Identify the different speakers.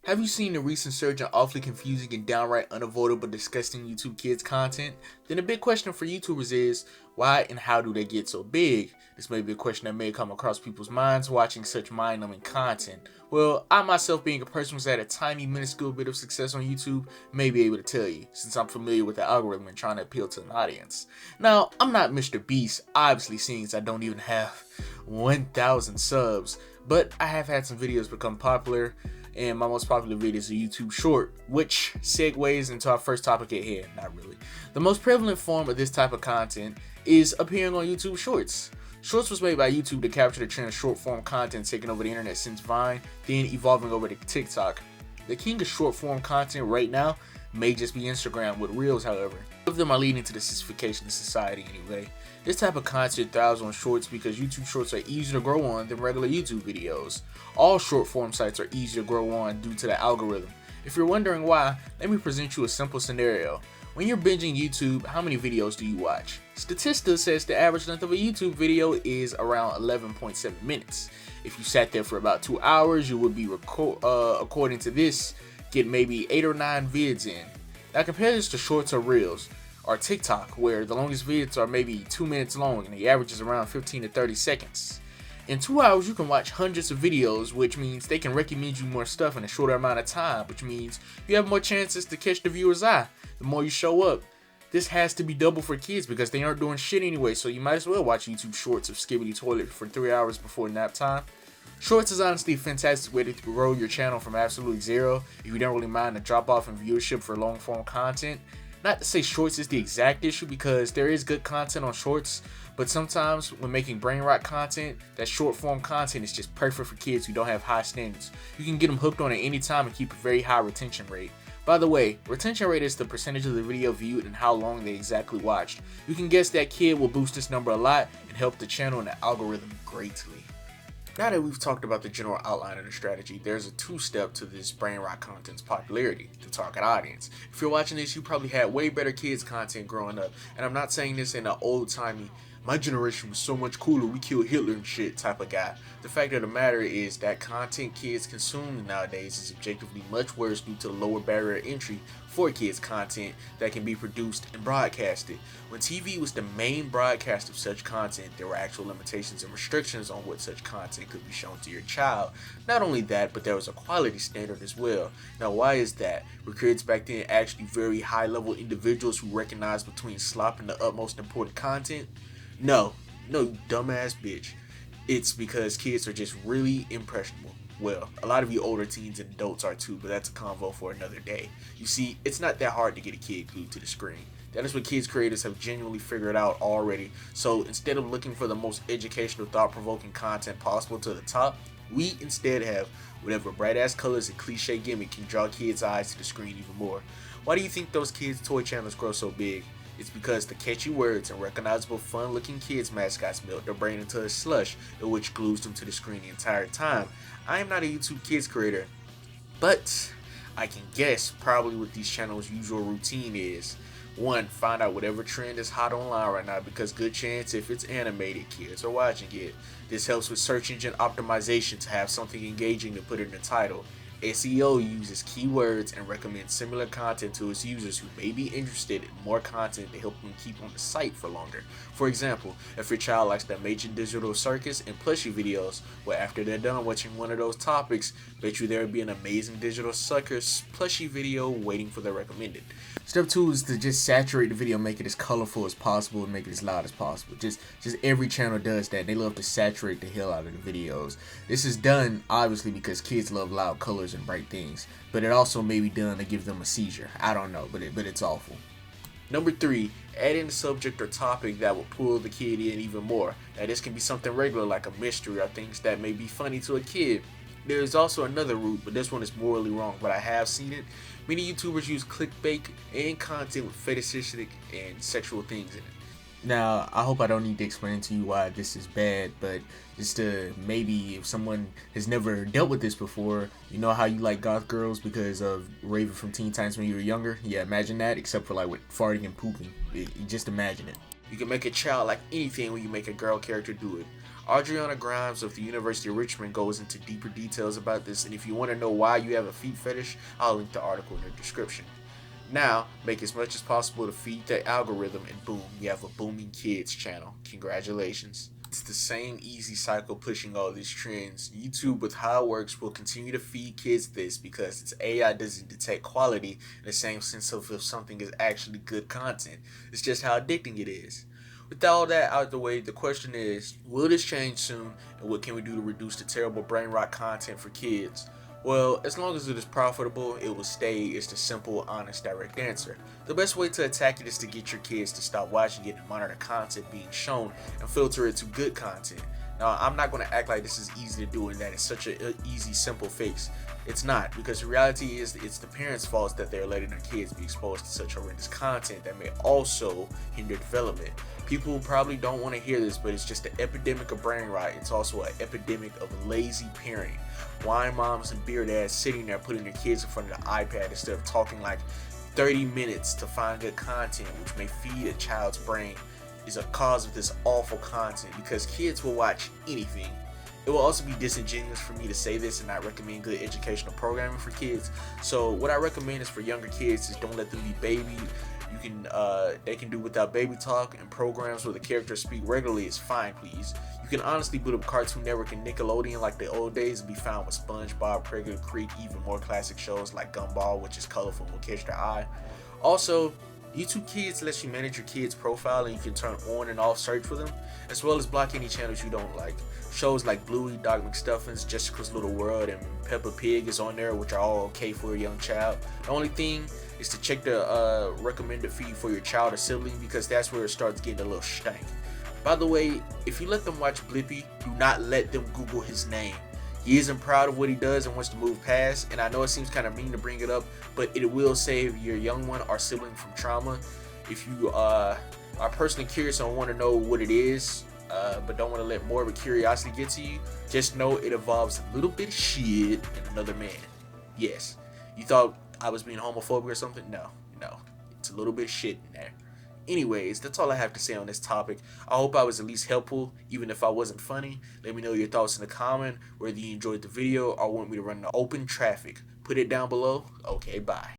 Speaker 1: Have you seen the recent surge in awfully confusing and downright unavoidable disgusting YouTube Kids content? Then the big question for YouTubers is, why and how do they get so big? This may be a question that may come across people's minds watching such mind-numbing content. Well, I myself, being a person who's had a tiny minuscule bit of success on YouTube, may be able to tell you, since I'm familiar with the algorithm and trying to appeal to an audience. Now, I'm not Mr. Beast, obviously, seeing as I don't even have 1,000 subs, but I have had some videos become popular, and my most popular video is a YouTube short, which segues into our first topic at hand. Not really. The most prevalent form of this type of content is appearing on YouTube Shorts. Shorts was made by YouTube to capture the trend of short form content taking over the internet since Vine, then evolving over to TikTok. The king of short form content right now may just be Instagram, with Reels however. Both of them are leading to the sissification of society anyway. This type of content thrives on shorts because YouTube shorts are easier to grow on than regular YouTube videos. All short form sites are easier to grow on due to the algorithm. If you're wondering why, let me present you a simple scenario. When you're binging YouTube, how many videos do you watch? Statista says the average length of a YouTube video is around 11.7 minutes. If you sat there for about 2 hours, you would be, according to this, get maybe 8 or 9 vids in. Now compare this to shorts or reels, or TikTok, where the longest vids are maybe 2 minutes long and the average is around 15 to 30 seconds. In 2 hours, you can watch hundreds of videos, which means they can recommend you more stuff in a shorter amount of time, which means you have more chances to catch the viewer's eye the more you show up. This has to be double for kids because they aren't doing shit anyway, so you might as well watch YouTube shorts of Skibbity Toilet for 3 hours before nap time. Shorts is honestly a fantastic way to grow your channel from absolute zero if you don't really mind the drop off in viewership for long form content. Not to say shorts is the exact issue, because there is good content on shorts, but sometimes when making brain rot content, that short form content is just perfect for kids who don't have high standards. You can get them hooked on it any time and keep a very high retention rate. By the way, retention rate is the percentage of the video viewed and how long they exactly watched. You can guess that kid will boost this number a lot and help the channel and the algorithm greatly. Now that we've talked about the general outline of the strategy, there's a two-step to this brain rot content's popularity: the target audience. If you're watching this, you probably had way better kids content growing up, and I'm not saying this in an old-timey, my generation was so much cooler, we killed Hitler and shit type of guy. The fact of the matter is that content kids consume nowadays is objectively much worse due to the lower barrier entry for kids content that can be produced and broadcasted. When TV was the main broadcast of such content, there were actual limitations and restrictions on what such content could be shown to your child. Not only that, but there was a quality standard as well. Now why is that? Were kids back then actually very high level individuals who recognized between slop and the utmost important content? No, dumbass bitch. It's because kids are just really impressionable. Well, a lot of you older teens and adults are too, but that's a convo for another day. You see, it's not that hard to get a kid glued to the screen. That is what kids creators have genuinely figured out already. So instead of looking for the most educational, thought-provoking content possible to the top, we instead have whatever bright-ass colors and cliche gimmick can draw kids' eyes to the screen even more. Why do you think those kids' toy channels grow so big? It's because the catchy words and recognizable fun-looking kids mascots melt their brain into a slush, which glues them to the screen the entire time. I am not a YouTube Kids creator, but I can guess probably what these channels' usual routine is. 1. Find out whatever trend is hot online right now, because good chance if it's animated, kids are watching it. This helps with search engine optimization to have something engaging to put in the title. SEO uses keywords and recommends similar content to its users who may be interested in more content to help them keep on the site for longer. For example, if your child likes the Major Digital Circus and plushie videos, well, after they're done watching one of those topics, bet you there will be an amazing Digital Circus plushie video waiting for their recommended. Step 2 is to just saturate the video, make it as colorful as possible and make it as loud as possible. Just every channel does that. They love to saturate the hell out of the videos. This is done obviously because kids love loud colors and bright things, but it also may be done to give them a seizure. I don't know, but it's awful. Number 3, add in a subject or topic that will pull the kid in even more. Now this can be something regular like a mystery or things that may be funny to a kid. There is also another route, but this one is morally wrong, but I have seen it. Many YouTubers use clickbait and content with fetishistic and sexual things in it. Now, I hope I don't need to explain to you why this is bad, but just to maybe if someone has never dealt with this before, you know how you like goth girls because of Raven from Teen Titans when you were younger? Yeah, imagine that, except for like with farting and pooping. Just imagine it. You can make a child like anything when you make a girl character do it. Adriana Grimes of the University of Richmond goes into deeper details about this, and if you want to know why you have a feet fetish, I'll link the article in the description. Now, make as much as possible to feed the algorithm, and boom, you have a booming kids channel. Congratulations. It's the same easy cycle pushing all these trends. YouTube, with how it works, will continue to feed kids this because its AI doesn't detect quality in the same sense of if something is actually good content. It's just how addicting it is. With all that out of the way, the question is, will this change soon, and what can we do to reduce the terrible brain rot content for kids? Well, as long as it is profitable, it will stay is the simple, honest, direct answer. The best way to attack it is to get your kids to stop watching it and monitor the content being shown and filter it to good content. Now, I'm not going to act like this is easy to do and that it's such an easy, simple fix. It's not, because the reality is it's the parents' fault that they're letting their kids be exposed to such horrendous content that may also hinder development. People probably don't want to hear this, but it's just an epidemic of brain rot. It's also an epidemic of lazy parenting. Wine moms and beer dads sitting there putting their kids in front of the iPad instead of talking like 30 minutes to find good content, which may feed a child's brain, is a cause of this awful content, because kids will watch anything. It will also be disingenuous for me to say this and not recommend good educational programming for kids. So what I recommend is for younger kids is don't let them be babied. They can do without baby talk, and programs where the characters speak regularly is fine, please. You can honestly boot up Cartoon Network and Nickelodeon like the old days and be found with SpongeBob, Craig Creek, even more classic shows like Gumball, which is colorful and will catch their eye. Also, YouTube Kids lets you manage your kid's profile, and you can turn on and off search for them, as well as block any channels you don't like. Shows like Bluey, Doc McStuffins, Jessica's Little World, and Peppa Pig is on there, which are all okay for a young child. The only thing is to check the recommended feed for your child or sibling, because that's where it starts getting a little stank. By the way, if you let them watch Blippi, do not let them Google his name. He isn't proud of what he does and wants to move past, and I know it seems kind of mean to bring it up, but it will save your young one or sibling from trauma. If you are personally curious and want to know what it is, but don't want to let morbid curiosity get to you, just know it involves a little bit of shit and another man. Yes, you thought I was being homophobic or something? No, it's a little bit of shit in there. Anyways, that's all I have to say on this topic. I hope I was at least helpful, even if I wasn't funny. Let me know your thoughts in the comment, whether you enjoyed the video or want me to run the open traffic. Put it down below. Okay, bye.